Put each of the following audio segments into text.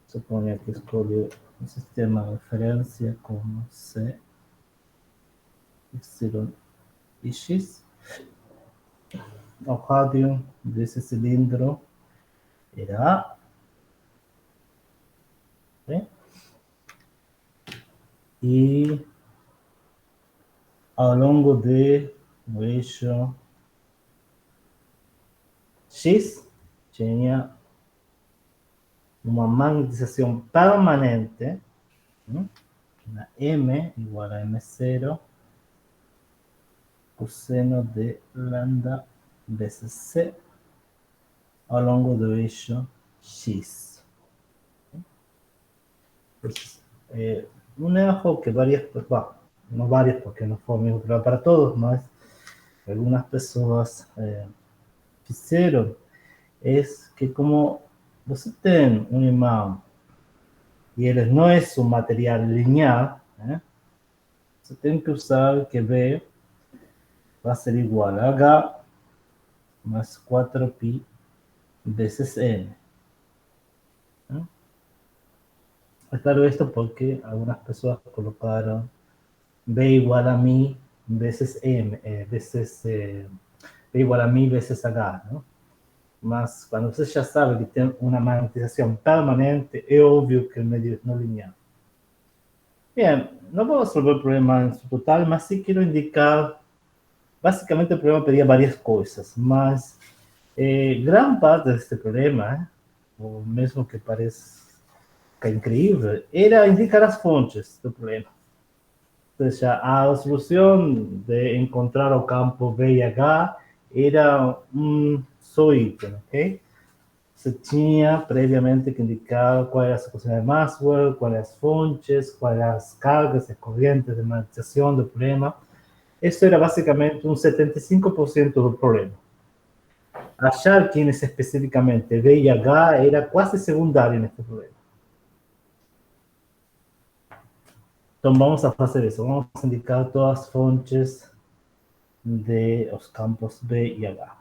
Suponha que escolho um sistema de referência como C, Y e X. O rádio desse cilindro era A. Okay? E ao longo do eixo X tinha uma magnetização permanente, na M igual a M0, cosseno de lambda vezes C ao longo do eixo X. Um erro que varias, bueno, no varias porque no fue mismo para todos, mas algunas pessoas fizeram é que como você tem um imã e ele não é um material linear, né? Você tem que usar que B vai ser igual a H mais 4π vezes N. ¿No? Es claro esto porque algunas personas colocaron B igual a mi veces M, B igual a mi veces H, ¿no? Mas quando você já sabe que tem uma magnetização permanente, é óbvio que o medio não linear. Bien, no puedo resolver el problema en su total, mas sí quiero indicar, básicamente el problema pedía varias cosas, mas gran parte de este problema, o mesmo que parezca increíble, era indicar as fontes do problema. Ou seja, a solução de encontrar o campo B e H era um só item, ok? Você tinha previamente que indicar qual era a equação de Maxwell, quais as fontes, quais as cargas, as correntes de magnetização do problema. Isso era basicamente um 75% do problema. Achar quienes especificamente B e H era quase secundário neste problema. Então vamos a fazer isso. Vamos indicar todas as fontes de os campos B e H.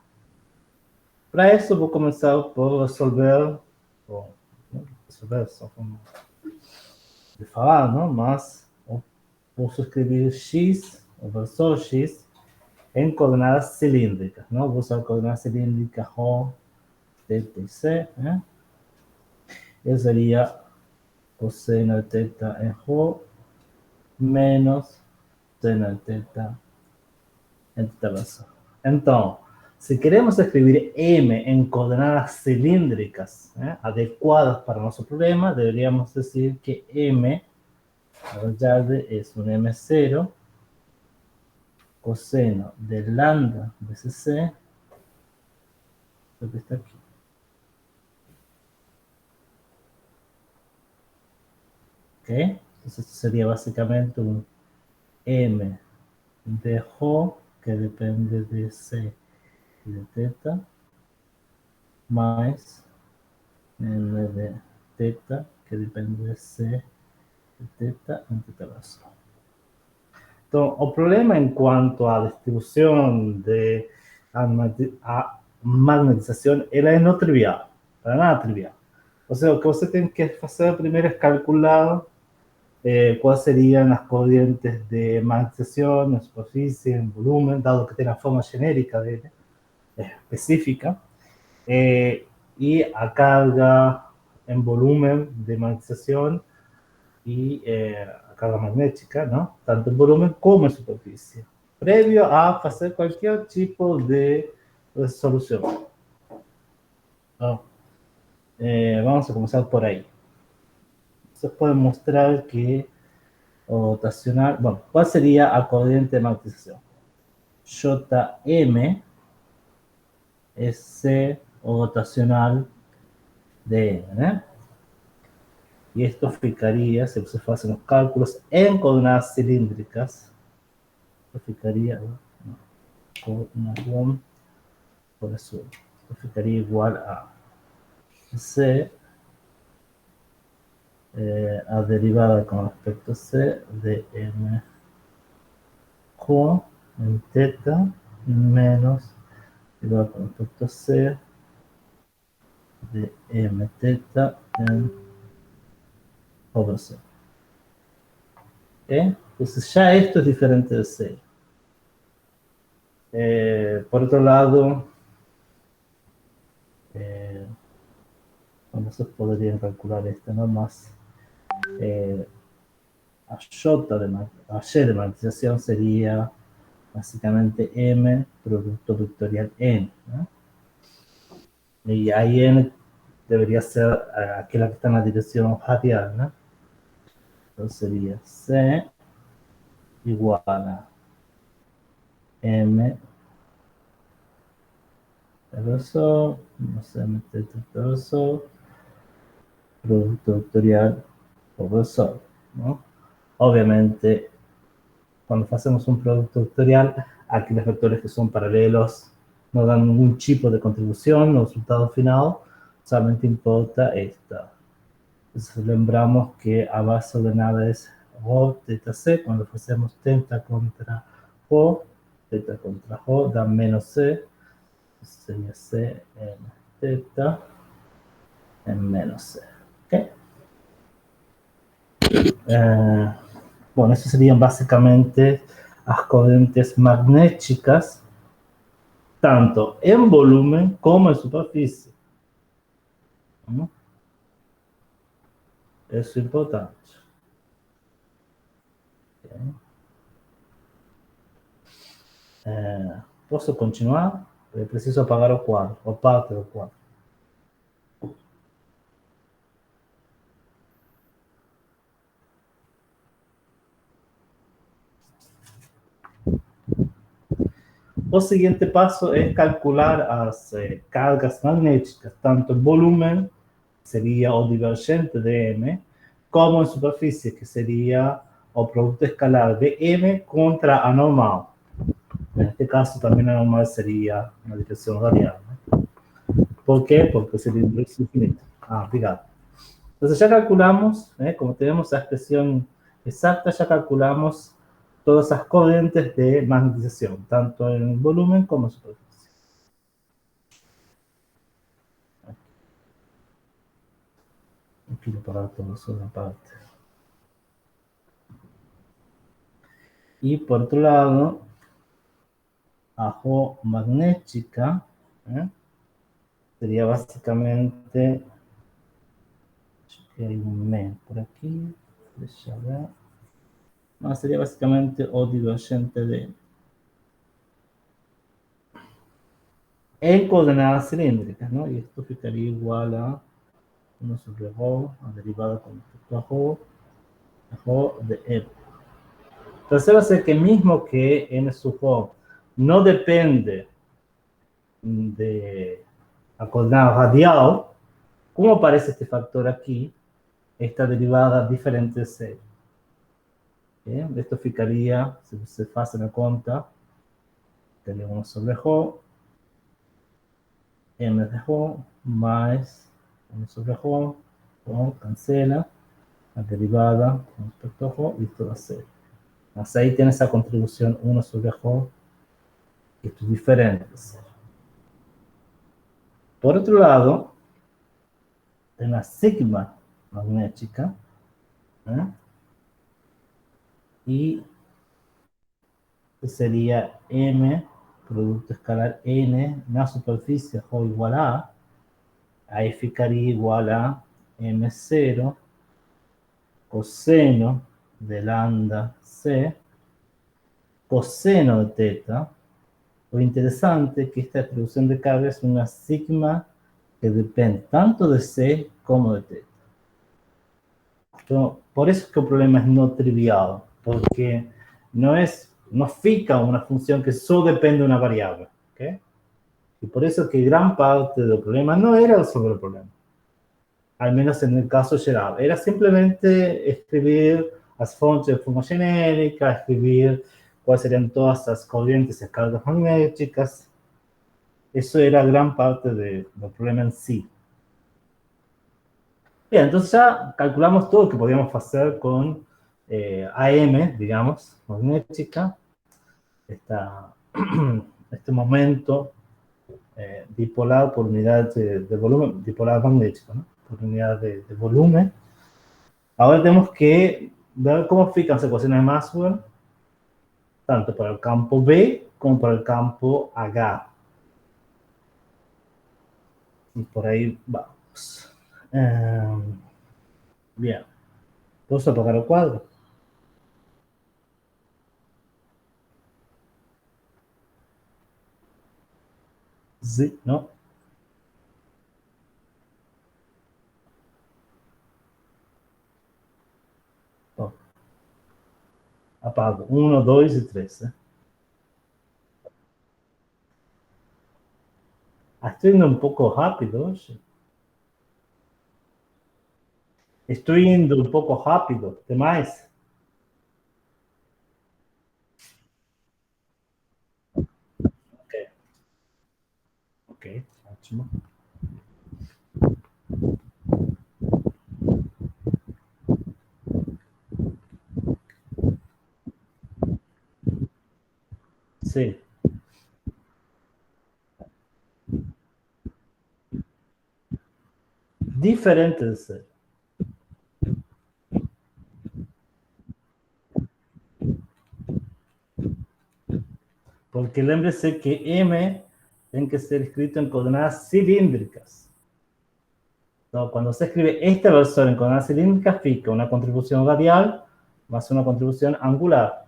Para isso, vou começar por resolver, só como de falar, não? Mas posso escrever X, o versor X, em coordenadas cilíndricas, não? Vou usar coordenadas cilíndricas Rho, θ e C, né? Eu seria cosseno de θ em Rho menos seno de θ em θ versor. Então, se queremos escrever M em coordenadas cilíndricas, né, adequadas para nosso problema, deveríamos dizer que M, na verdade, é um M0 coseno de lambda vezes C, lo que está aqui. Ok? Então, isso seria basicamente um M de Rho, que depende de C e de θ, mais M de θ, que depende de C e θ em θ versor. Então, o problema em quanto à distribuição de a magnetização, ela é não trivial, para nada trivial. Ou seja, o que você tem que fazer primeiro é calcular quais seriam as correntes de magnetização em superfície, em volume, dado que tem a forma genérica dele, específica, e a carga em volume de magnetização e a carga magnética, não? Tanto em volume como em superfície, previo a fazer qualquer tipo de resolução. Então, vamos a começar por aí. Você pode mostrar que o rotacional, bom, qual seria a corrente de magnetização? Jm é C, o rotacional de M, né? E isto ficaria, se você faz os cálculos em coordenadas cilíndricas, ficaria com uma 1 por isso, ficaria igual a C, a derivada com respecto a C de M Rho em θ menos igual com respecto a C de M θ em over 0. ¿Okay? Entonces ya esto es diferente de 0. Por otro lado, bueno, eso podrían calcular esto, ¿no? Más a y de magnetización sería básicamente M producto vectorial N, ¿no? Y ahí N debería ser aquella que está en la dirección radial, ¿no? Entonces sería C igual a M reverso, no sé, meter reverso, producto vectorial over sol, ¿no? Obviamente, cuando hacemos un producto vectorial, aquí los vectores que son paralelos no dan ningún tipo de contribución al resultado final, solamente importa esta. Entonces lembramos que a base de nada es rho teta c, cuando hacemos teta contra rho da menos c, sería c en teta en menos c. ¿Okay? Bueno, eso serían básicamente las corrientes magnéticas, tanto en volumen como en superficie. ¿No? Eso es importante. Okay. Posso continuar? Eu preciso apagar o quadro, ou parte do quadro. O seguinte passo é calcular as cargas magnéticas, tanto em volume, seria o divergente de M, como em superfície, que seria o produto escalar de M contra a normal. Neste caso, também a normal seria na direção radial. Né? Por quê? Porque o cilindro é infinito. Obrigado. Então, já calculamos, como temos a expressão exata, já calculamos todas as correntes de magnetização, tanto em volume como em superfície. Aqui vou parar toda essa parte. E, por outro lado, a Rho magnética seria basicamente, acho que hay un men por aquí, deixa eu ver. No, sería básicamente o divergente de en coordenadas cilíndricas, ¿no? Y esto ficaría igual a 1 sobre rho, a derivada con respecto a rho de M. Entonces va a ser que mismo que n sub rho no depende de la coordenada radial, como aparece este factor aquí, esta derivada diferente de C. ¿Bien? Esto ficaría, si se hace la cuenta, sería 1 sobre rho, M de rho, más 1 sobre rho, cancela, la derivada con respecto a rho, y esto va a ser. Entonces ahí tiene esa contribución 1 sobre rho, que esto es diferente. Por otro lado, en la sigma magnética, y sería M, producto escalar N, na superficie rho igual a, ahí ficaría igual a M0 coseno de lambda C, coseno de teta. Lo interesante es que esta distribución de carga es una sigma que depende tanto de C como de teta. Entonces, por eso es que el problema es no trivial, porque no fica una función que solo depende de una variable. ¿Okay? Y por eso es que gran parte del problema no era sobre el problema. Al menos en el caso general. Era simplemente escribir las fuentes de forma genérica, escribir cuáles serían todas las corrientes y cargas magnéticas. Eso era gran parte del problema en sí. Bien, entonces ya calculamos todo lo que podíamos hacer con AM, digamos, magnética. Este momento bipolar por unidad de volumen, bipolar magnético, ¿no? Por unidad de volumen. Ahora tenemos que ver cómo fican las ecuaciones de Maxwell, tanto para el campo B como para el campo H. Y por ahí vamos. Bien. Vamos a apagar el cuadro. Sí, ¿no? Oh, apago. 1, 2 y 3. Estoy yendo un poco rápido. Oye. Estoy yendo un poco rápido. Demais? Ok. Ok, ótimo. Sí. Diferente de ser. Porque lembre-se que M tiene que ser escrito en coordenadas cilíndricas. Entonces, cuando se escribe este versor en coordenadas cilíndricas, fica una contribución radial más una contribución angular.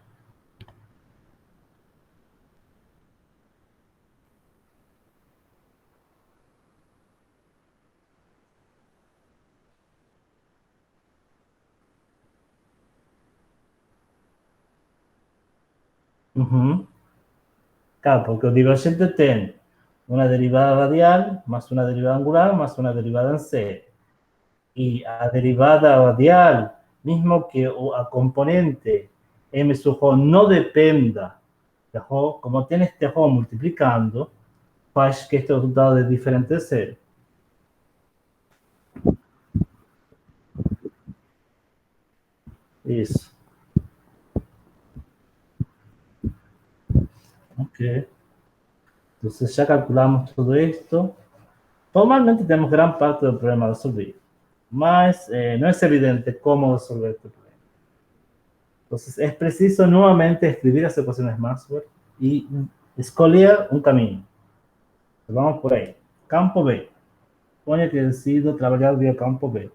Claro, porque el divergente tiene una derivada radial más una derivada angular más una derivada en C. Y a derivada radial, mismo que a componente M sub J no dependa de J, como tiene este J multiplicando, faz que este resultado es diferente de cero. Isso. Ok. Entonces ya calculamos todo esto. Normalmente tenemos gran parte del problema resolvido, mas no es evidente cómo resolver este problema. Entonces es preciso nuevamente escribir las ecuaciones Maxwell y escoger un camino. Vamos por ahí. Campo B. Suponha que decido trabalhar via campo B.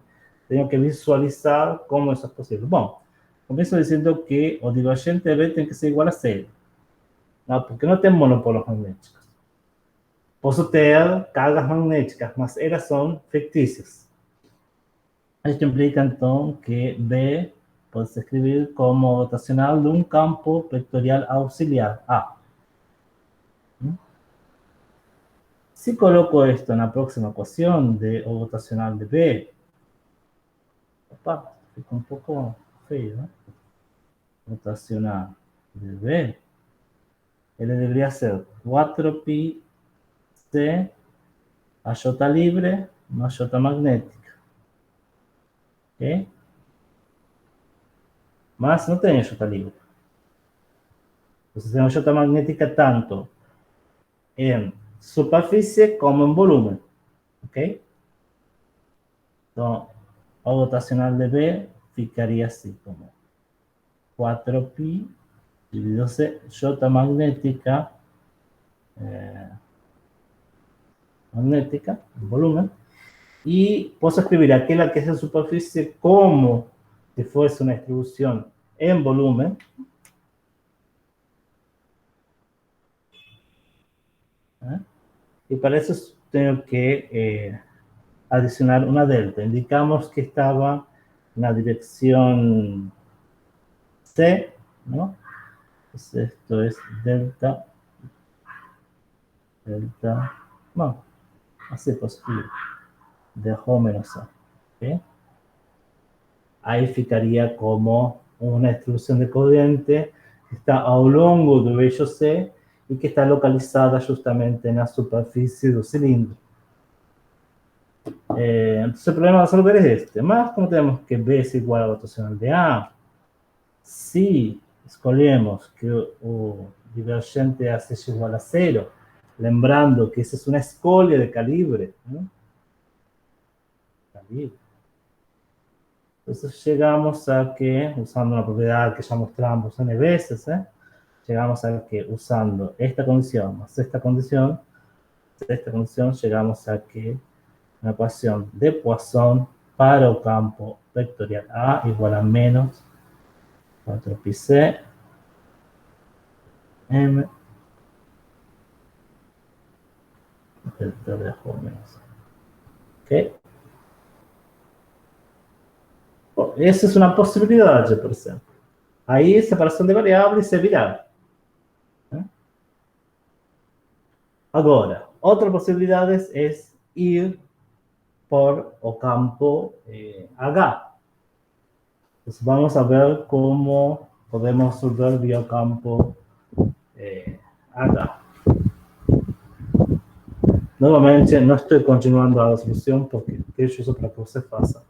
Tenho que visualizar como isso é possível. Bom, começo dizendo que o divergente B tem que ser igual a zero. Não, porque não tem monopólios magnéticos. Posso ter cargas magnéticas, mas elas são fictícias. Isto implica, então, que B pode se escrever como rotacional de um campo vectorial auxiliar, A. Si coloco esto en la próxima ecuación de O rotacional de B, opa, fica un poco feo, ¿no? Rotacional de B, él debería ser 4pi C a J libre más J magnética. ¿Ok? Más no tengo J libre. Entonces tengo J magnética tanto en superficie como en volumen. ¿Ok? Entonces, O rotacional de B ficaría así como 4pi dividido C, J magnética, volumen, y puedo escribir aquella que es en superficie como si fuese una distribución en volumen. ¿Eh? Y para eso tengo que adicionar una delta. Indicamos que estaba en la dirección C, ¿no? Entonces esto es delta, no, así puedo escribir, de J menos A. ¿Okay? Ahí ficaría como una distribución de corriente que está a lo largo del eixo C y que está localizada justamente en la superficie del cilindro. Entonces el problema a resolver es este. Más como tenemos que B es igual a la rotacional de A, si escolhemos que o divergente A seja igual a cero, lembrando que esa es una escolha de calibre, ¿no? Calibre. Entonces llegamos a que, usando una propiedad que ya mostramos n veces, llegamos a que usando esta condición más esta condición, llegamos a que una ecuación de Poisson para el campo vectorial A igual a menos 4pi c m vector de J menos. ¿Ok? Esa es una posibilidad, por ejemplo. Ahí separación de variables é virar. Agora, outra possibilidade é ir por o campo H. Entonces vamos a ver cómo podemos resolver vía el campo H. Nuevamente, no estoy continuando a la solución porque deixo isso para que você faça.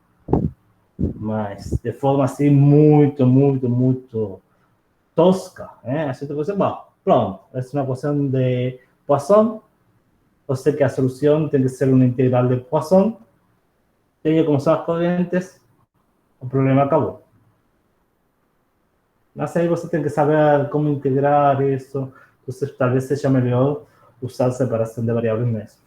Mas, de forma assim, muito tosca, a gente vai dizer, bom, pronto, essa é uma equação de Poisson, eu sei que a solução tem que ser uma integral de Poisson, tenho como são as correntes, o problema acabou. Mas aí você tem que saber como integrar isso, então talvez seja melhor usar separação de variáveis mesmo.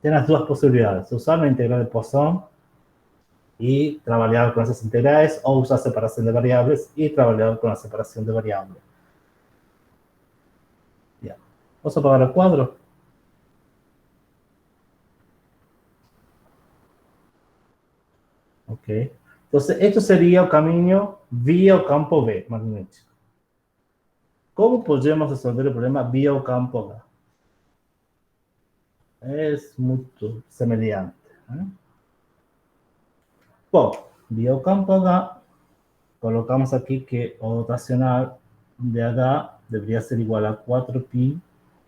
Tem as duas possibilidades, usar uma integral de Poisson e trabalhar com essas integrais, ou usar separação de variáveis e trabalhar com a separação de variáveis. Yeah. Posso apagar o quadro? Ok. Entonces, esto sería el camino vía el campo B magnético. ¿Cómo podemos resolver el problema vía el campo H? Es muy semelhante. Bom, vía el campo H, colocamos aquí que o rotacional de H debería ser igual a 4pi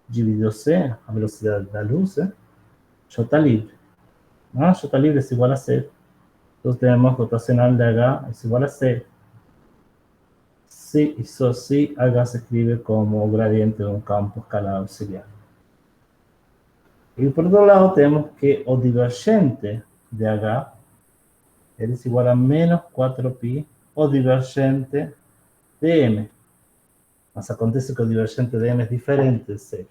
dividido c, a velocidad de la luz, J libre. J libre es igual a c. Entonces tenemos rotacional de H es igual a c. Sí, y solo sí, H se escribe como gradiente de un campo escalar auxiliar. Y por otro lado tenemos que o divergente de H es igual a menos 4pi o divergente de m. Mas acontece que o divergente de m es diferente de 0.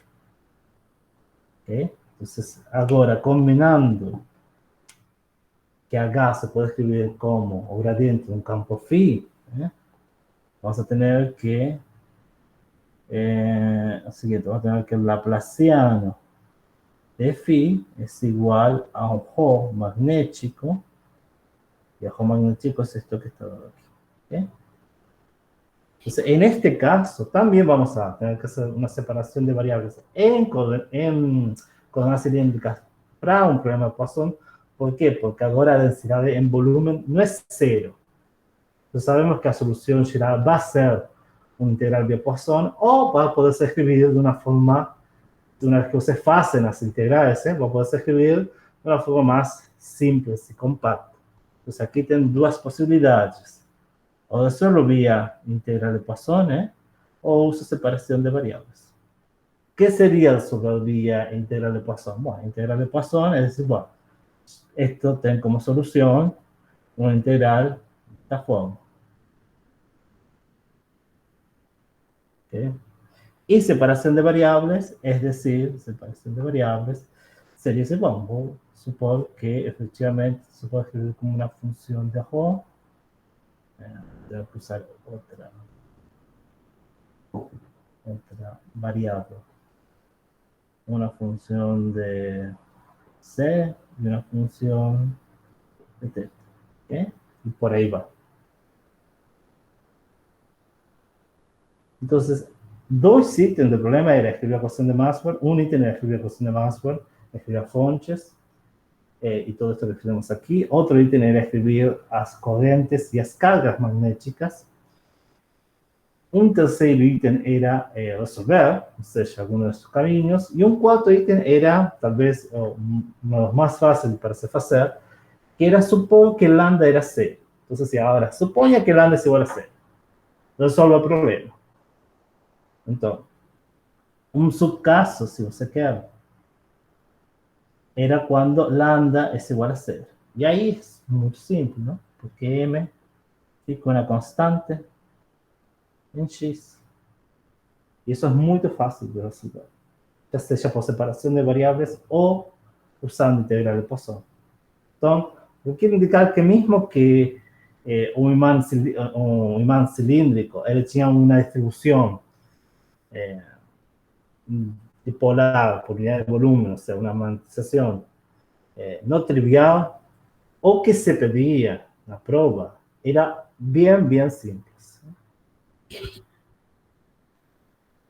¿Okay? Entonces, ahora combinando que H se puede escribir como o gradiente de un campo phi, vamos a tener que lo siguiente, vamos a tener que el laplaciano de phi es igual a un J magnético, y el J magnético es esto que está aquí. ¿Okay? Entonces, en este caso, también vamos a tener que hacer una separación de variables en coordenadas cilíndricas para un problema de Poisson. ¿Por qué? Porque ahora la densidad en volumen no es cero. Entonces sabemos que la solución general va a ser una integral de Poisson, o va a poder ser escribir de una forma, de una vez que ustedes hacen las integrales, va a poder ser escribir de una forma más simple y compacta. Entonces aquí tienen dos posibilidades. O hacerlo vía integral de Poisson, o uso separación de variables. ¿Qué sería sobre vía integral de Poisson? Bueno, integral de Poisson es decir, bueno, esto tiene como solución una integral de esta forma. ¿Okay? Y separación de variables, es decir, separación de variables, sería ese, bueno, supor que efectivamente se puede escribir como una función de Rho. Debo usar otra variable. Una función de C y una función de θ. ¿Okay? Y por ahí va. Entonces, dos ítems del problema era escribir la ecuación de Maxwell, un ítem era escribir la ecuación de Maxwell, escribir fontes, y todo esto que escribimos aquí. Otro ítem era escribir las corrientes y las cargas magnéticas. Un tercer ítem era resolver, o sea, alguno de estos caminos. Y un cuarto ítem era, tal vez, uno de los más fáciles para se hacer, que era supor que lambda era C. Entonces, si ahora, suponha que lambda es igual a C. Resolve el problema. Entonces, Un subcaso, si você quer, era cuando lambda es igual a 0. Y ahí es muy simple, ¿no? Porque m fica una constante en x. Y eso es muy fácil de resolver, ya sea por separación de variables o usando integral de Poisson. Entonces, yo quiero indicar que mismo que un imán cilíndrico, él tenía una distribución dipolar por unidad de volumen, o sea, una magnetización no trivial, o que se pedía na prova, era bien simples.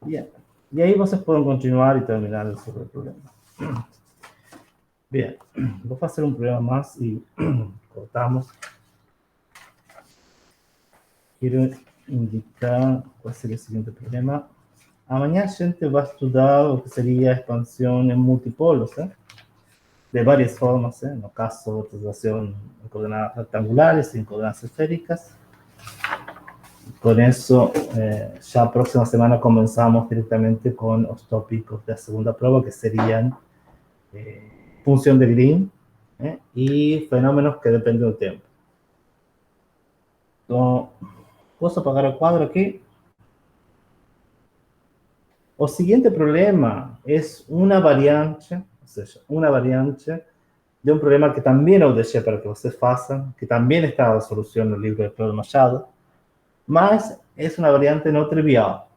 Bien. Y ahí vocês pueden continuar y terminar sobre el problema. Bien, voy a hacer un problema más y cortamos. Quiero indicar cuál sería el siguiente problema. Amanhã a gente vai estudar o que seria a expansão em multipolos, de várias formas, no caso, utilização em coordenadas retangulares e em coordenadas esféricas. Com isso, já a próxima semana começamos diretamente com os tópicos da segunda prova, que seriam função de Green e fenômenos que dependem do tempo. Então, posso apagar o quadro aqui? O siguiente problema es una variante, o sea, una variante de un problema que también os deixei para que vocês façam, que también está a solución en el libro de Claude Machado, mas es una variante no trivial.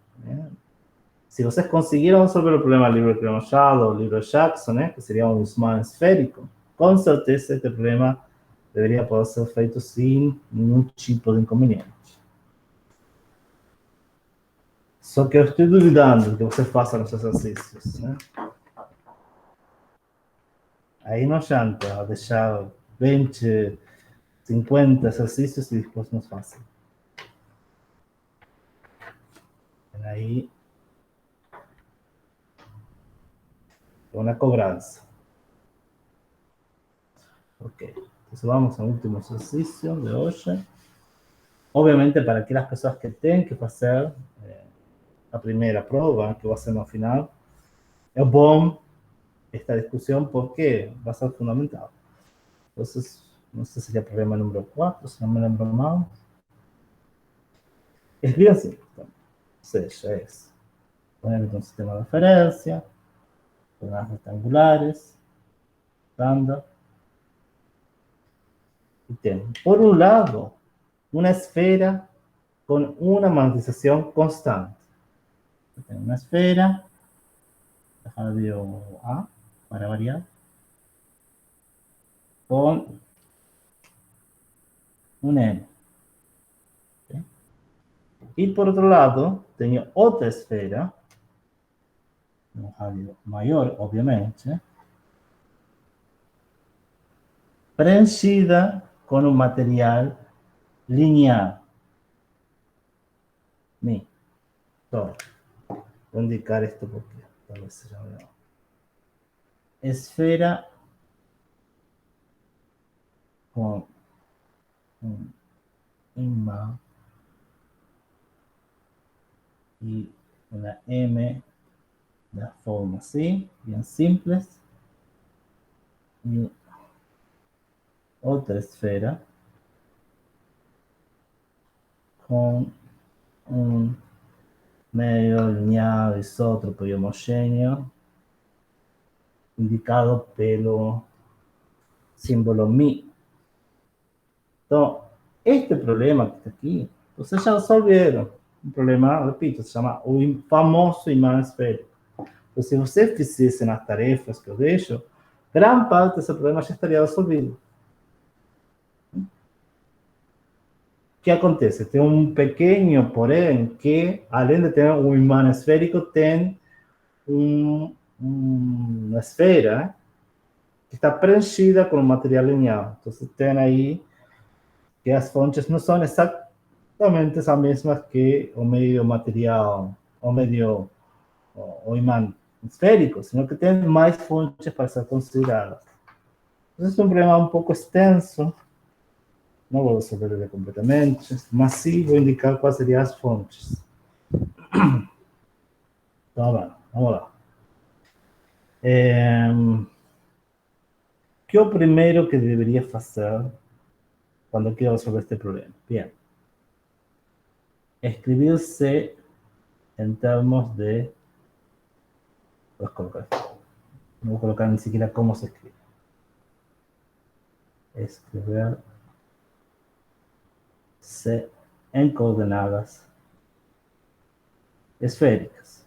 Si vocês conseguiram resolver el problema del libro de Claude Machado o el libro de Jackson, que sería un Huysmans esférico, con certeza este problema debería poder ser feito sin ningún tipo de inconveniente. Só que eu estou duvidando que você faça os exercícios, né? Aí não adianta deixar 20, 50 exercícios e depois não fazem. Aí, uma cobrança. Ok, então vamos ao último exercício de hoje. Obviamente, para aquelas pessoas que têm que fazer a primeira prova, que vai ser no final, é bom esta discussão porque vai ser fundamental. Então, não sei se seria problema número 4, se não me lembro mal. É bem simples. Então. Ou seja, é isso. Ponemos um sistema de referência, coordenadas retangulares, lambda. Y tenemos, por un lado, una esfera con una magnetización constante. Tengo una esfera, radio A, para variar, con un N. ¿Sí? Y por otro lado, tengo otra esfera, un radio mayor, obviamente, preenchida con un material lineal. Todo. Voy a indicar esto porque tal vez se llame esfera con un imán y una M de la forma así, bien simples. Y otra esfera con un medio lineal isótropo y homogéneo indicado pelo símbolo mi. Entonces, este problema que está aquí, ustedes ya resolvieron. Un problema, repito, se llama o famoso imán esférico. Então, se vocês fizessem as tarefas que eu deixo, gran parte desse problema já estaria resolvido. O que acontece? Tem um pequeno porém que, além de ter um imã esférico, tem uma esfera que está preenchida com material lineal. Então, tem aí que as fontes não são exatamente as mesmas que o meio material, o imã esférico, sino que tem mais fontes para ser consideradas. Entonces, es un problema un poco extenso, no voy a resolverlo completamente, mas sí voy a indicar cuáles serían las fuentes. Então, Vamos lá. Que é o primeiro que deveria fazer quando quero resolver este problema? Bien. Escribirse en termos de... Puedes colocar. No voy a colocar ni siquiera cómo se escribe. Escribirse en coordenadas esféricas.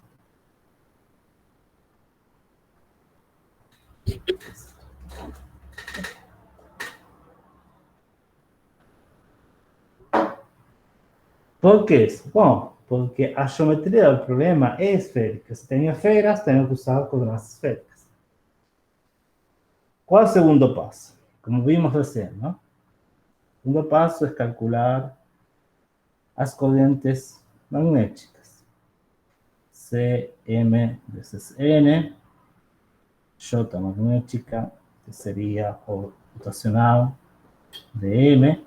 Por que isso? Bom, porque a geometria do problema é esférica. Se tem esferas, tenho que usar coordenadas esféricas. Qual é o segundo passo? Como vimos recém, não? O segundo passo é calcular as correntes magnéticas. Cm vezes N, J magnética, que seria o rotacional de M,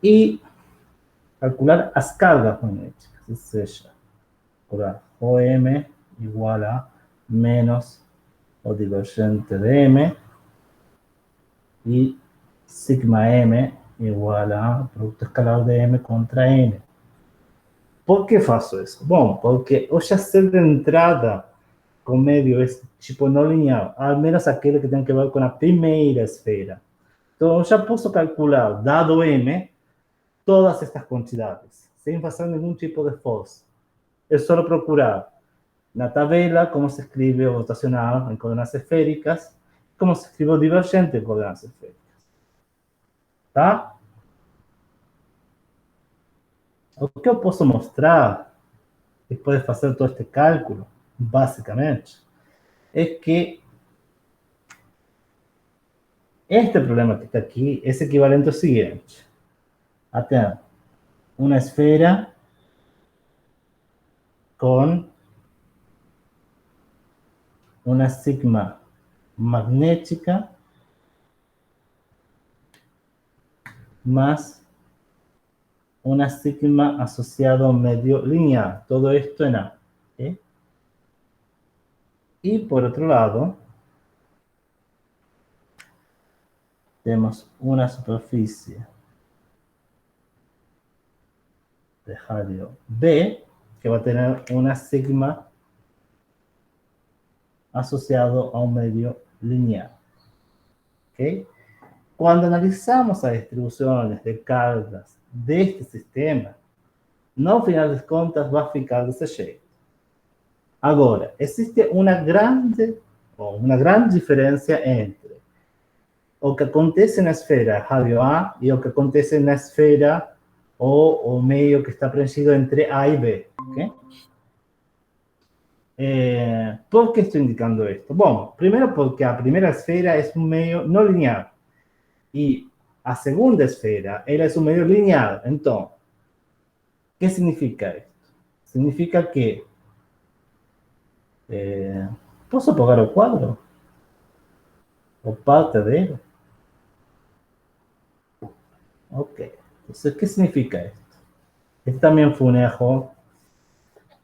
e calcular as cargas magnéticas, ou seja, calcular OM igual a menos o divergente de M e sigma M igual a produto escalar de M contra N. Por que faço isso? Bom, porque eu já sei de entrada que o meio é tipo não linear, ao menos aquele que tem que ver com a primeira esfera. Então, eu já posso calcular, dado M, todas estas quantidades, sem fazer nenhum tipo de esforço. É só procurar na tabela como se escreve o rotacional em coordenadas esféricas, como se escreve o divergente em coordenadas esféricas. Tá? O que eu posso mostrar, depois de fazer todo este cálculo, basicamente, é que este problema que está aqui é equivalente ao seguinte. A uma esfera com uma sigma magnética más una sigma asociado a un medio lineal. Todo esto en A. ¿Sí? Y por otro lado, tenemos una superficie de radio B que va a tener una sigma asociado a un medio lineal. ¿Okay? Cuando analizamos las distribuciones de cargas de este sistema, no final de contas va a ficar desse jeito. Agora, existe uma grande diferença entre o que acontece na esfera radio A e o que acontece na esfera ou o meio que está preenchido entre A e B. ¿Okay? ¿Por que estou indicando isto? Bom, primeiro porque a primeira esfera é um meio não linear e a segunda esfera ela é um meio linear. Então, o que significa isto? Significa que posso apagar o quadro? Ou parte dele? Ok. Entonces, ¿qué significa esto? Este también fue un error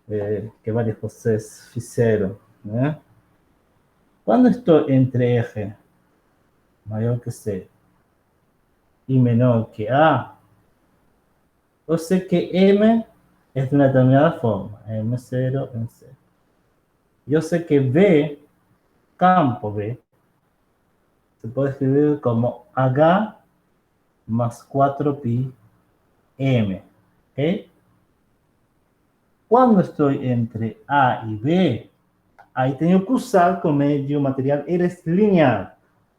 que varios de vocês fizeram, né? Quando estou entre R maior que C e menor que A, eu sei que M é de uma determinada forma, M0 em C. Eu sei que B, campo B, se pode escrever como H más 4pi M, ¿ok? Quando estou entre A e B, aí tenho que usar como medio material, ele é linear.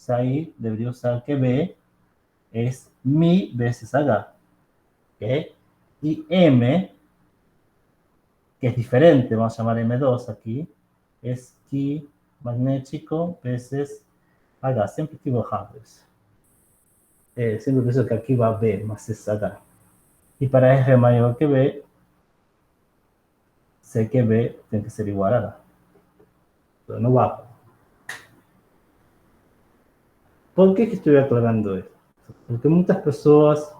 Aí deveria usar que B é mi vezes H. ¿Okay? E M, que é diferente, vamos chamar M2 aqui, é Ki magnético vezes H. Sempre estive errado isso. Sempre penso que aqui vai B, mas é H. E para R maior que B, sei que B tem que ser igual a H. Então, não vai. Por que estou aclarando isso? Porque muitas pessoas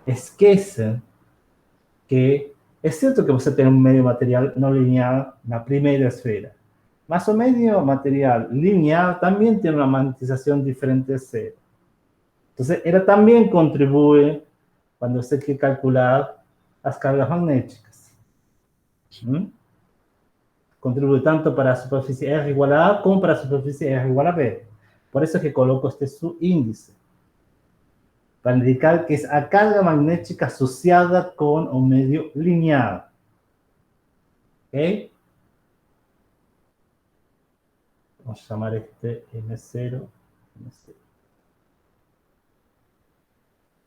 esquecem que Es cierto que você tem um medio material não linear na primeira esfera, mas o medio material linear también tiene una magnetización diferente de cero. Entonces, ella también contribuye cuando usted quiere calcular las cargas magnéticas. ¿Mm? Contribuye tanto para la superficie R igual a A como para la superficie R igual a B. Por eso es que coloco este subíndice, para indicar que es a carga magnética asociada con un medio lineal. ¿Ok? Vamos a llamar este M0. M0.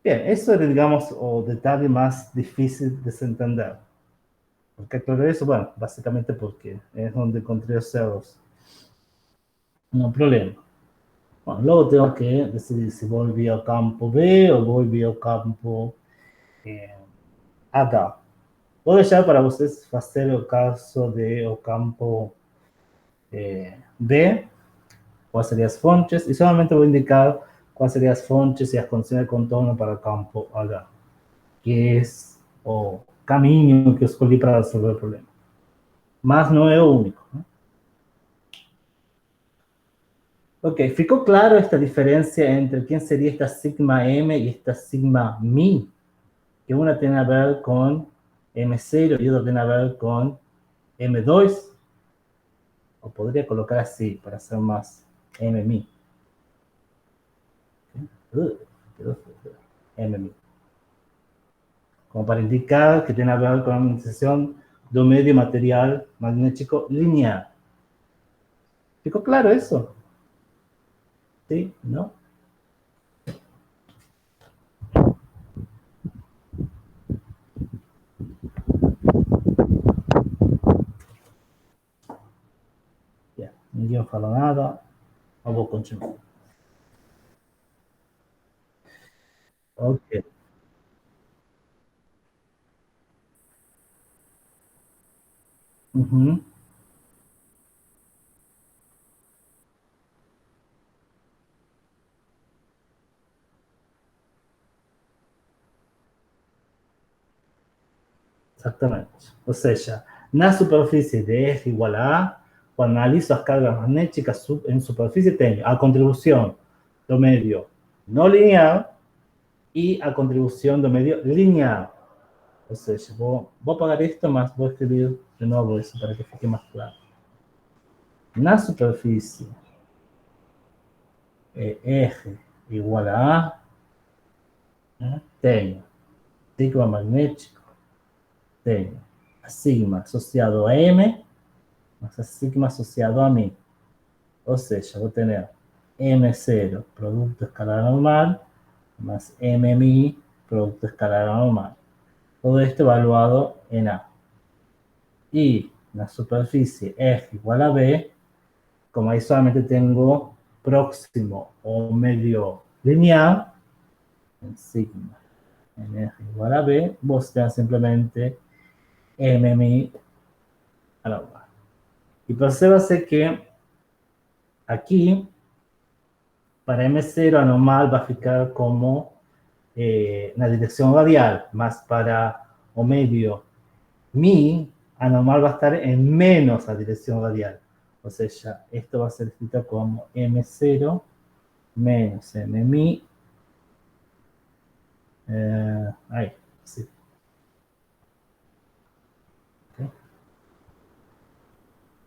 Bien, eso es, digamos, o detalle más difícil de se entender. ¿Por qué aclaro eso? Bueno, básicamente porque es donde encontré los ceros. No problema. Bueno, luego tengo que decidir si voy al campo B o voy al campo H. Vou deixar para vocês fazer o caso de o campo B, quais seriam as fontes, e solamente vou indicar quais seriam as fontes e as condições de contorno para o campo H, que é o caminho que eu escolhi para resolver o problema. Mas não é o único. Né? Ok, ficou claro esta diferença entre quem seria esta sigma M e esta sigma mi, que uma tem a ver com M0 e outra tem a ver com M2, o podría colocar así para hacer más MMI. MMI. Como para indicar que tiene que ver con la magnetización de un medio material magnético lineal. ¿Ficó claro eso? ¿Sí? ¿No? Ya, ninguém falou nada. Eu vou continuar. Ok. Uhum. Exatamente. Ou seja, na superfície de R igual a A, quando analiso as cargas magnéticas em superfície, tenho a contribuição do medio não linear e a contribuição do medio linear. Ou seja, vou apagar isto, mas vou escrever de novo isso para que fique mais claro. Na superfície R igual a A, né, tenho sigma magnético, tenho a sigma associado a M, mas a sigma associado a mim. Ou seja, vou ter M0, produto escalar normal, más MMI, producto escalar normal. Todo esto evaluado en A. Y la superficie F igual a B, como ahí solamente tengo próximo o medio lineal, en sigma en F igual a B, vos tenés simplemente MMI a la UA. Y percébase que aquí, para M0 anormal va a ficar como la dirección radial, más para o medio mi anormal va a estar en menos la dirección radial. O sea, esto va a ser escrito como M0 menos MMI. Ahí, sí. ¿Okay?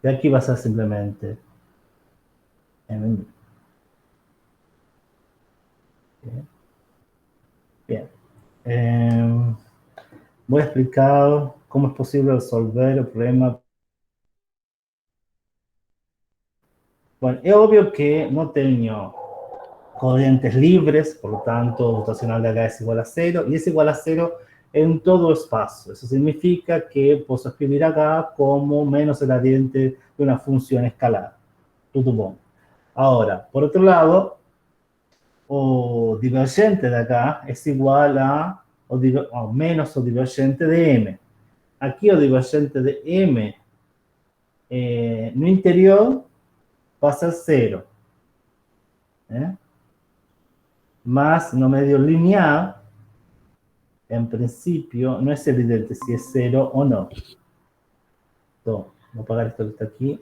Y aquí va a ser simplemente MMI. Bien. Bien. Voy a explicar cómo es posible resolver el problema. Bueno, es obvio que no tengo corrientes libres, por lo tanto, rotacional de H es igual a 0, y es igual a 0 en todo espacio. Eso significa que puedo escribir H como menos el gradiente de una función escalar. Todo bom. Ahora, por otro lado, o divergente de H es igual a o menos o divergente de M. Aquí o divergente de M no interior pasa a 0. Más no medio lineal en principio, no es evidente si es 0 o no. Entonces, voy a apagar esto que está aquí.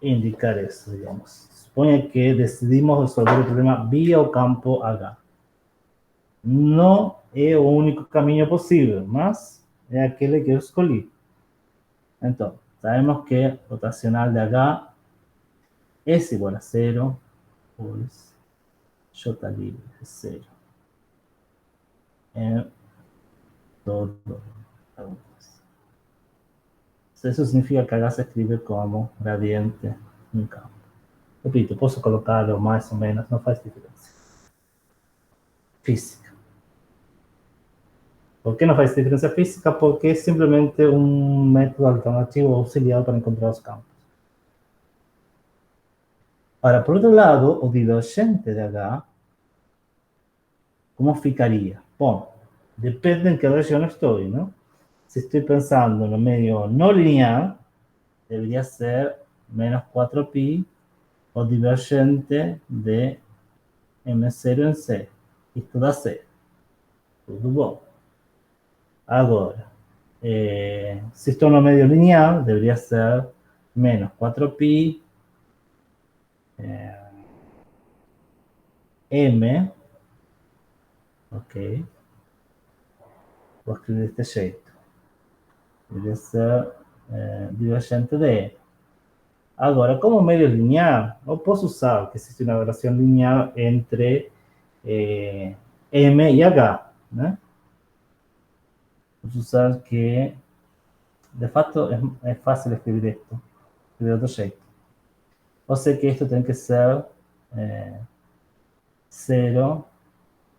Indicar eso, digamos. Supone que decidimos resolver el problema vía o campo H. Não é o único caminho possível, mas é aquele que eu escolhi. Então, sabemos que rotacional de H es igual a 0, pues J libre es 0. En todo. Eso significa que H se escribe como gradiente en campo. Repito, posso colocarlo más o menos, no faz diferencia. Física. ¿Por qué no faz diferencia física? Porque es simplemente un método alternativo auxiliar para encontrar los campos. Ahora, por otro lado, o divergente de H, ¿cómo ficaría? Bueno, depende en qué región estoy, ¿no? Si estoy pensando en lo medio no lineal, debería ser menos 4pi o divergente de M0 en C. Isto dá C. Tudo bom. Agora, si estou no medio lineal, debería ser menos 4pi M, ok, vou escrever deste jeito. Deveria ser divergente de E. Agora, como medio lineal, eu posso usar que existe uma relação lineal entre M e H, né? Posso usar que, de fato, é fácil escrever isto, de outro jeito. Eu sei que isto tem que ser 0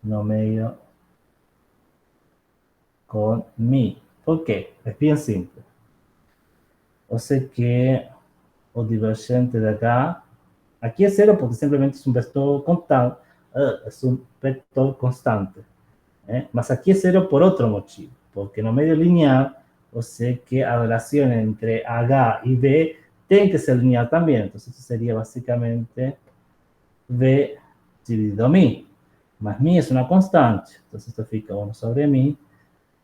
no medio con mi. ¿Por qué? Es bien simple. Eu sei que o divergente de acá, aquí es 0 porque simplemente es un vector constante, es un vector constante. Mas aquí es 0 por otro motivo, porque en el medio lineal, yo sé que la relación entre H y B tiene que ser lineal también, entonces eso sería básicamente V dividido mi, más mi es una constante, entonces esto fica 1 sobre mi,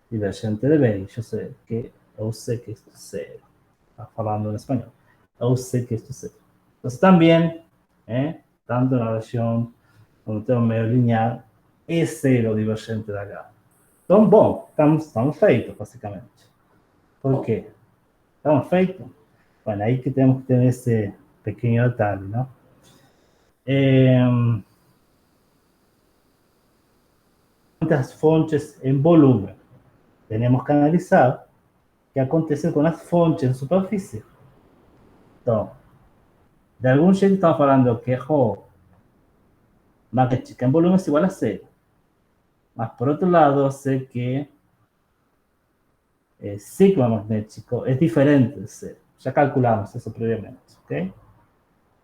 divergente de B, yo sé que esto es 0, hablando en español, yo sé que esto es 0. Entonces también, tanto en la relación cuando tengo medio lineal, es 0 divergente de H. Então, bom, estamos feitos, basicamente. Por quê? Estamos feitos? Bueno, aí que temos que ter esse pequeno detalhe, não? Muitas fontes em volume. Temos que analisar o que acontece com as fontes em superfície. Então, de algum jeito estamos falando que Rho magnética em volume é igual a 0. Mas, por outro lado, sei que sigma magnético é diferente de 0. Já calculamos isso previamente, ok?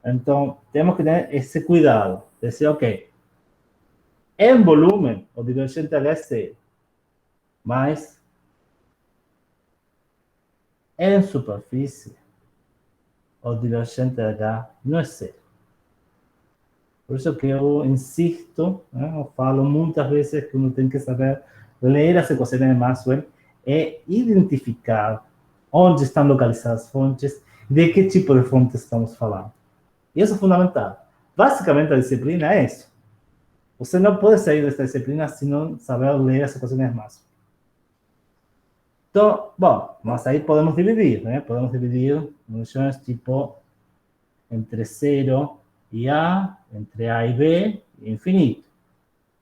Então, temos que ter esse cuidado. Dizer, ok, em volume, o divergente H é 0. Mas, em superfície, o divergente H não é 0. Por isso que eu insisto, eu falo muitas vezes que uno tem que saber ler as equações de Maxwell e identificar onde estão localizadas as fontes, de que tipo de fonte estamos falando. E isso é fundamental. Basicamente, a disciplina é isso. Você não pode sair desta disciplina se não saber ler as equações de Maxwell. Então, bom, mas aí podemos dividir, né? Podemos dividir funções tipo entre 0 e A, entre A e B, infinito.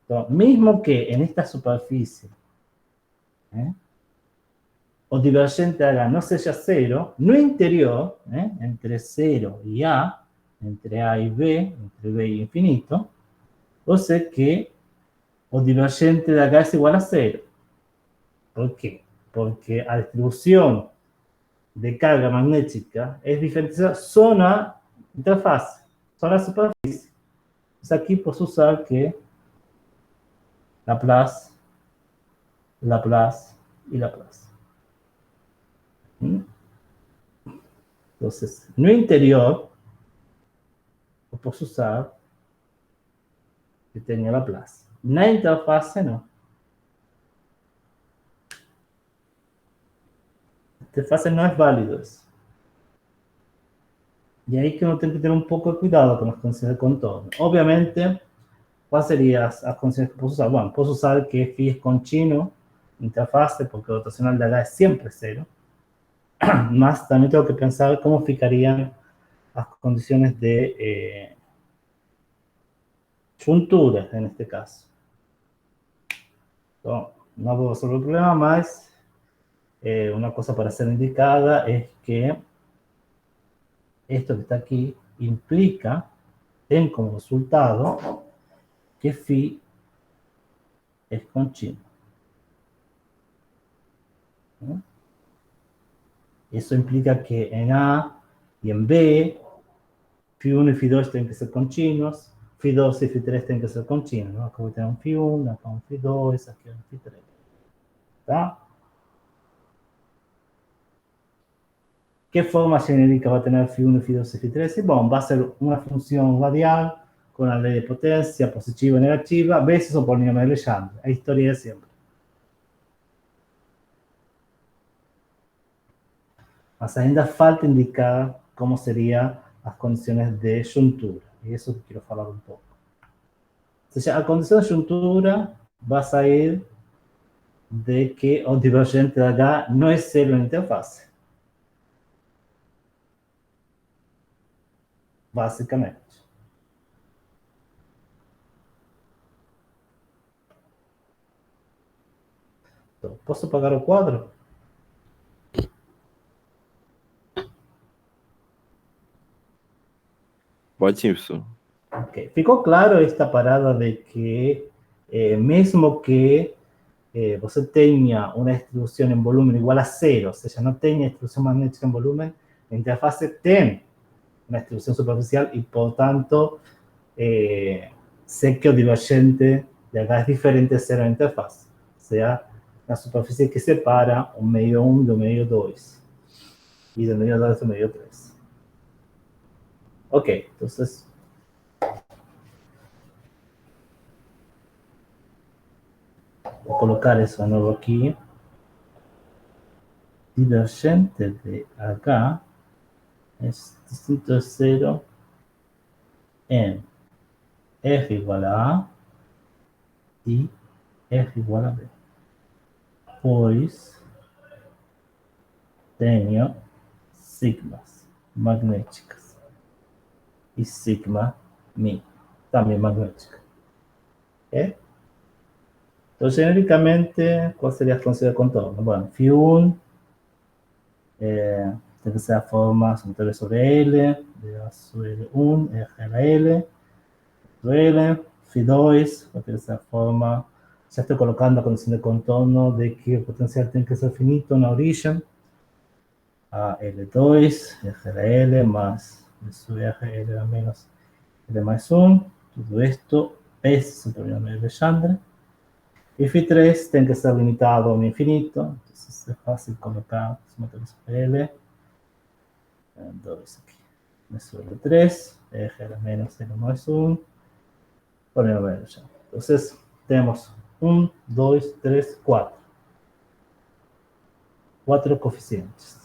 Então, mesmo que nesta superfície o divergente H não seja 0, no interior, entre 0 e A, entre A e B, entre B e infinito, eu sei que o divergente de H é igual a 0. ¿Por quê? Porque a distribución de carga magnética es diferente só na interfase, só na superfície. Entonces aquí puedo usar que Laplace, Laplace y Laplace. Entonces, no interior, eu posso usar que tenha Laplace. Na interfase no. Interfase no es válido eso. Y ahí que uno tiene que tener un poco de cuidado con las condiciones de contorno. Obviamente, ¿cuáles serían las condiciones que puedo usar? Bueno, puedo usar que phi es continuo, interfase, porque el rotacional de acá es siempre cero. Más también tengo que pensar cómo fijarían las condiciones de juntura en este caso. Entonces, no puedo resolver el problema más. Una cosa para ser indicada es que esto que está aquí implica, ten como resultado, que phi es continuo. ¿No? Eso implica que en A y en B, phi1 y phi2 tienen que ser continuos, phi2 y phi3 tienen que ser continuos, ¿no? Acá voy a tener un phi1, acá un phi2, aquí un phi3. ¿Está? ¿Qué forma genérica va a tener phi1, phi2 y phi3? Y bueno, va a ser una función radial con la ley de potencia positiva y negativa, veces un polinomio de Legendre. Es historia de siempre. Más ainda falta indicar cómo serían las condiciones de juntura. Y eso quiero hablar un poco. Entonces, a condición de juntura va a salir de que o divergente de acá no es cero en interfase. Básicamente. Então, posso apagar o quadro? Pode sim, professor. Ok. Ficou claro esta parada de que mesmo que você tenha uma distribuição em volume igual a zero, ou seja, não tenha distribuição magnética em volume, a interfase tem uma distribuição superficial e, portanto, sé que o divergente de acá es diferente de cero en interfaz. O sea, la superficie que separa un medio 1 de un medio 2 y del medio 2 del medio 3. Ok, entonces voy a colocar eso de nuevo aquí. Divergente de acá es distinto de 0 en f igual a A y f igual a B. Pois tenho sigmas magnéticas y sigma mi, también magnética. ¿Okay? Entonces, genéricamente, ¿cuál sería la función de contorno? Bueno, phi1 tiene que ser la forma sumatoria sobre L, de A sobre L1, eje a la L, sobre L, phi2, va a tener esa forma, ya estoy colocando la condición de contorno de que el potencial tiene que ser finito en la orilla, a L2, eje a la L, más de su eje L menos L más 1, todo esto es un polinomio de Legendre. Y phi3 tiene que ser limitado a un infinito, entonces es fácil colocar sumatoria sobre L, 2 aquí, me sobre 3, eje a la menos L más 1, polinomio de Legendre. Entonces tenemos 1, 2, 3, 4. 4 coeficientes.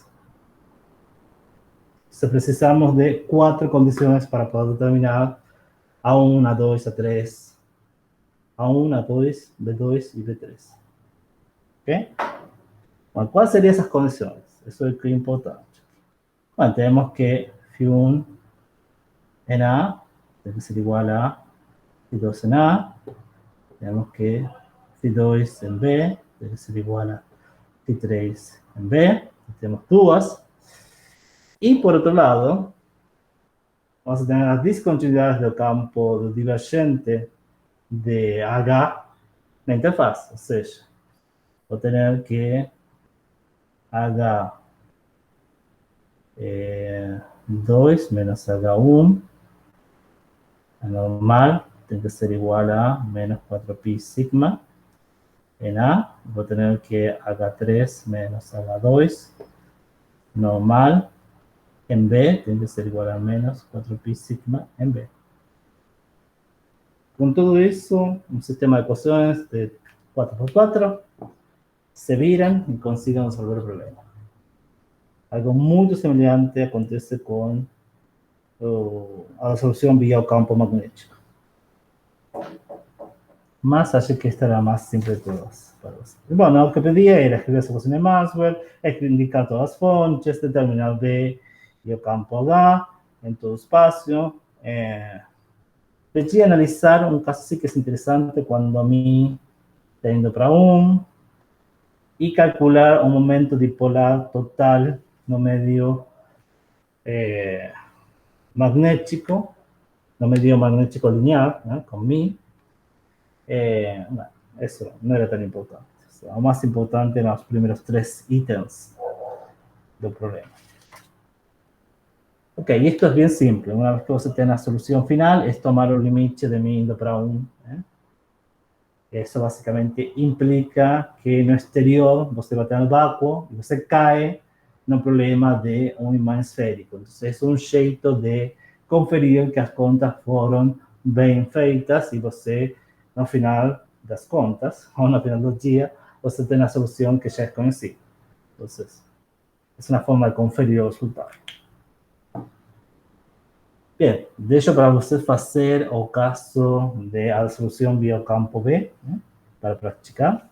Entonces precisamos de 4 condiciones para poder determinar A1, A2, A3, A1, A2, B2 y B3. ¿Ok? Bueno, ¿cuáles serían esas condiciones? Eso es muy importante. Bueno, tenemos que phi1 en A debe ser igual a phi2 en A. Tenemos que phi2 en B debe ser igual a phi3 en B. Tenemos dudas. Y por otro lado, vamos a tener las discontinuidades del campo divergente de H na interfaz. Ou seja, vou ter que H2 menos H1 normal tiene que ser igual a menos 4pi sigma en A. Voy a tener que H3 menos H2 normal en B tiene que ser igual a menos 4pi sigma en B. Com tudo isso, um sistema de equações de 4x4 se viram e consigam resolver o problema. Algo muito semelhante acontece com a solução via o campo magnético. Mas acho que esta era a mais simples de todas para você. Bom, o que pedia era escrever essa equação de Maxwell, indicar todas as fontes, determinar B e o campo H em todo o espaço. Pedia analisar um caso assim que é interessante quando a mim está indo para 1 e calcular o momento dipolar total no medio magnético, no medio magnético linear, ¿no? Con mí. Bueno, eso no era tan importante. O sea, lo más importante eran los primeros 3 ítems del problema. Ok, y esto es bien simple. Una vez que você tem a solução final, é tomar o limite de mim indo para 1. Eso basicamente implica que no exterior você vai ter no vácuo e você cai no problema de um imã esférico. Então, é um jeito de conferir que as contas foram bem feitas e você, no final das contas, ou no final do dia, você tem a solução que já é conhecida. Então, é uma forma de conferir o resultado. Bem, deixo para você fazer o caso da solução via o campo B, né, para praticar.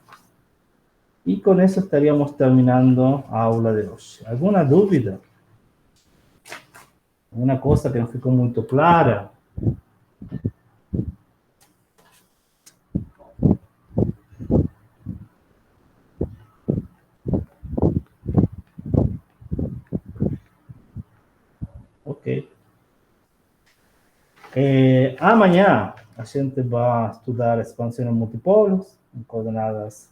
E com isso estaríamos terminando a aula de hoje. Alguma dúvida? Alguma coisa que não ficou muito clara? Ok. Amanhã a gente vai estudar expansão em multipolos, em coordenadas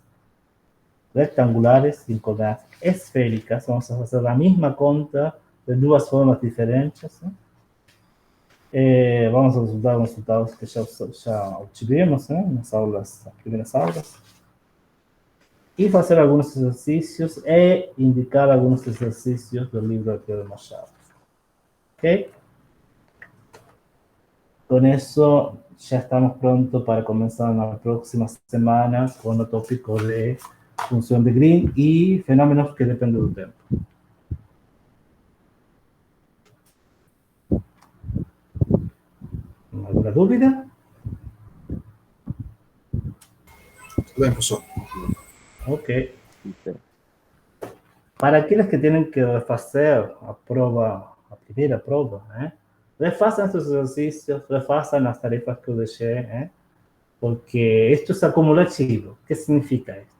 retangulares, em coordenadas esféricas. Vamos fazer a mesma conta de duas formas diferentes, né? Vamos usar os resultados que já obtivemos, né, nas primeiras aulas. E fazer alguns exercícios e indicar alguns exercícios do livro Alfredo Machado. Ok? Com isso, já estamos prontos para começar na próxima semana com o tópico de função de Green e fenômenos que dependem do tempo. Alguma dúvida? Tudo bem, professor. Ok. Para aqueles que têm que refazer a prova, a primeira prova, né? Refaçam esses exercícios, refaçam as tarefas que eu deixei, né? Porque isto é acumulativo. O que significa isto?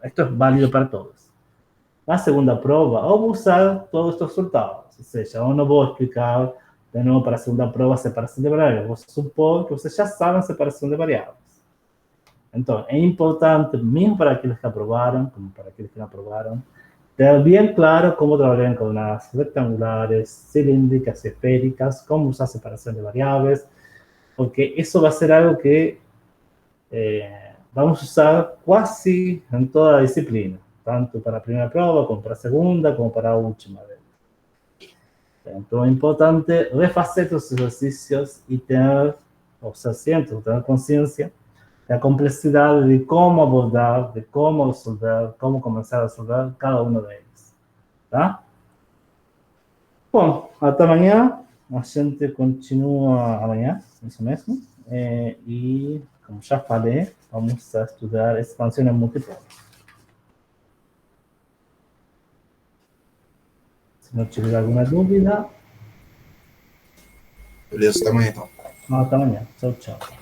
Isto é válido para todos. Na segunda prova, eu vou usar todos estes resultados. Ou seja, eu não vou explicar de novo para a segunda prova a separação de variáveis. Eu vou supor que vocês já sabem a separação de variáveis. Então, é importante, mesmo para aqueles que aprovaram, como para aqueles que não aprovaram, ter bem claro como trabalhar em coordenadas retangulares, cilíndricas, esféricas, como usar a separação de variáveis, porque isso vai ser algo que vamos usar quase em toda a disciplina, tanto para a primeira prova, como para a segunda, como para a última vez. Então, é importante refazer os exercícios e ter, ou ser ciente, ter consciência da complexidade de como abordar, de como resolver, como começar a resolver cada um deles. Tá? Bom, até amanhã. A gente continua amanhã, isso mesmo. E, como já falei, vamos a estudar expansão em multipolos. Se não tiver alguma dúvida... Beleza, até amanhã então. Até amanhã. Tchau, tchau.